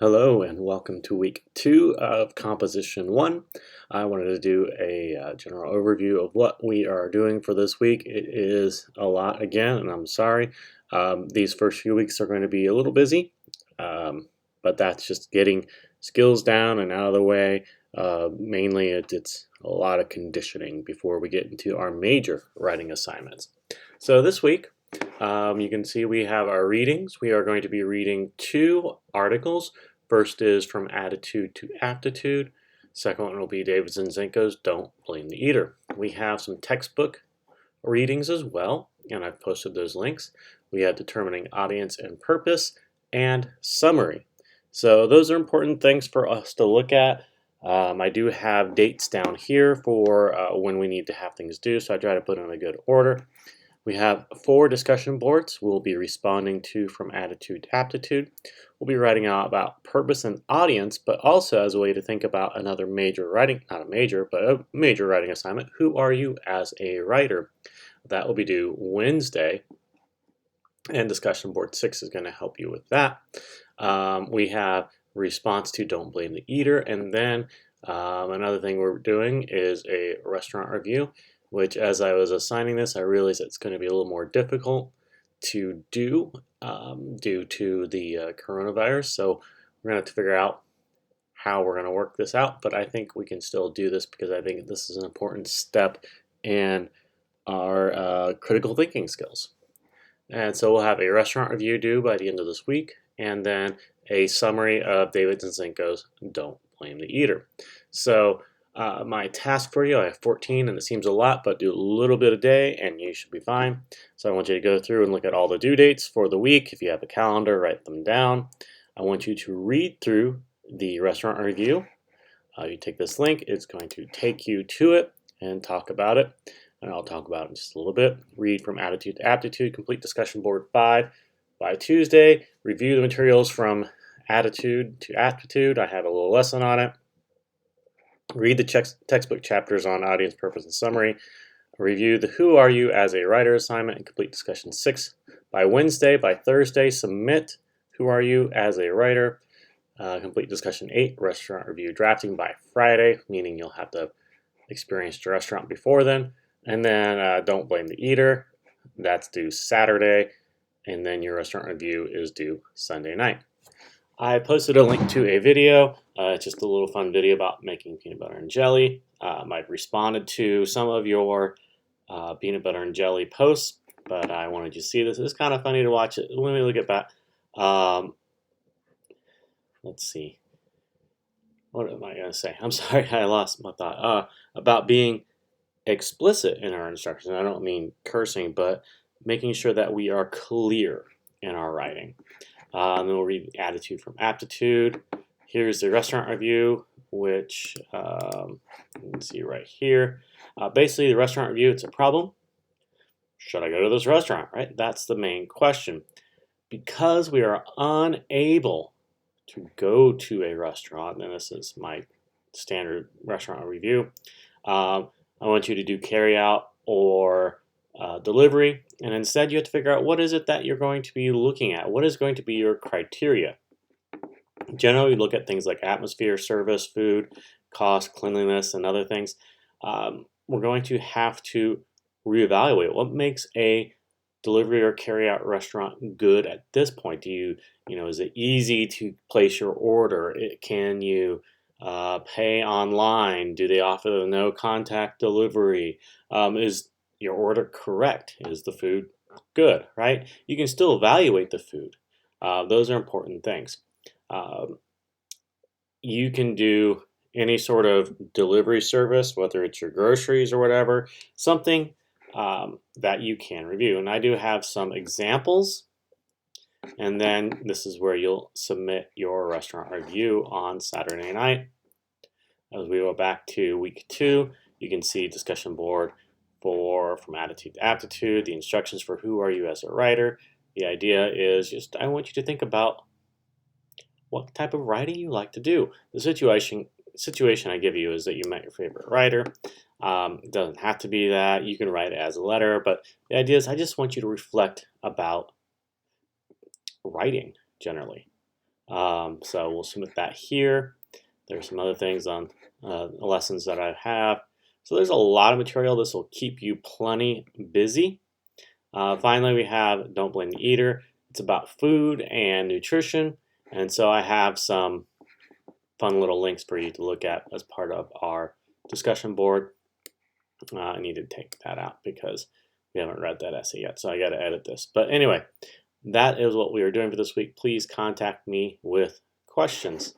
Hello and welcome to week 2 of Composition 1. I wanted to do a general overview of what we are doing for this week. It is a lot again, and I'm sorry. These first few weeks are going to be a little busy, but that's just getting skills down and out of the way. Mainly it's a lot of conditioning before we get into our major writing assignments. So this week, you can see we have our readings. We are going to be reading 2 articles. First is From Attitude to Aptitude. Second one will be David Zinczenko's Don't Blame the Eater. We have some textbook readings as well, and I've posted those links. We have Determining Audience and Purpose and Summary. So those are important things for us to look at. I do have dates down here for when we need to have things due, so I try to put in a good order. We have 4 discussion boards we'll be responding to from Attitude to Aptitude. We'll be writing out about purpose and audience, but also as a way to think about another major writing, not a major, but a major writing assignment. Who are you as a writer? That will be due Wednesday, and discussion board 6 is going to help you with that. We have response to Don't Blame the Eater, and then another thing we're doing is a restaurant review, which as I was assigning this, I realized it's going to be a little more difficult to do due to the coronavirus. So we're going to have to figure out how we're going to work this out, but I think we can still do this because I think this is an important step in our critical thinking skills. And so we'll have a restaurant review due by the end of this week, and then a summary of David Zinczenko's Don't Blame the Eater. So my task for you, I have 14, and it seems a lot, but do a little bit a day, and you should be fine. So I want you to go through and look at all the due dates for the week. If you have a calendar, write them down. I want you to read through the restaurant review. You take this link, it's going to take you to it and talk about it. And I'll talk about it in just a little bit. Read From Attitude to Aptitude, complete discussion board 5 by Tuesday. Review the materials from Attitude to Aptitude. I have a little lesson on it. Read the textbook chapters on audience, purpose, and summary. Review the Who Are You as a Writer assignment and complete discussion 6 by Wednesday. By Thursday, submit Who Are You as a Writer. Complete discussion 8, restaurant review drafting by Friday, meaning you'll have to experience the restaurant before then. And then Don't Blame the Eater. That's due Saturday. And then your restaurant review is due Sunday night. I posted a link to a video. It's just a little fun video about making peanut butter and jelly. I've responded to some of your peanut butter and jelly posts, but I wanted you to see this. It's kind of funny to watch it. Let me look at that. Let's see. What am I going to say? I'm sorry, I lost my thought. About being explicit in our instructions. I don't mean cursing, but making sure that we are clear in our writing. Then we'll read Attitude from Aptitude. Here's the restaurant review, which you can see right here. Basically, the restaurant review, it's a problem. Should I go to this restaurant, right? That's the main question. Because we are unable to go to a restaurant, and this is my standard restaurant review, I want you to do carry out or delivery, and instead you have to figure out what is it that you're going to be looking at. What is going to be your criteria? Generally, we look at things like atmosphere, service, food, cost, cleanliness, and other things. We're going to have to reevaluate what makes a delivery or carry out restaurant good at this point. Is it easy to place your order? Can you pay online? Do they offer the no contact delivery? Is your order correct? Is the food good, right? You can still evaluate the food. Those are important things. You can do any sort of delivery service, whether it's your groceries or whatever, something that you can review. And I do have some examples. And then this is where you'll submit your restaurant review on Saturday night. As we go back to week 2, you can see discussion board for From Attitude to Aptitude, the instructions for Who Are You as a Writer. The idea is I want you to think about what type of writing you like to do. The situation I give you is that you met your favorite writer. It doesn't have to be that. You can write it as a letter, but the idea is I just want you to reflect about writing generally. So we'll submit that here. There's some other things on lessons that I have. So there's a lot of material. This will keep you plenty busy. Finally, we have Don't Blame the Eater. It's about food and nutrition. And so I have some fun little links for you to look at as part of our discussion board. I need to take that out because we haven't read that essay yet, so I got to edit this. But anyway, that is what we are doing for this week. Please contact me with questions.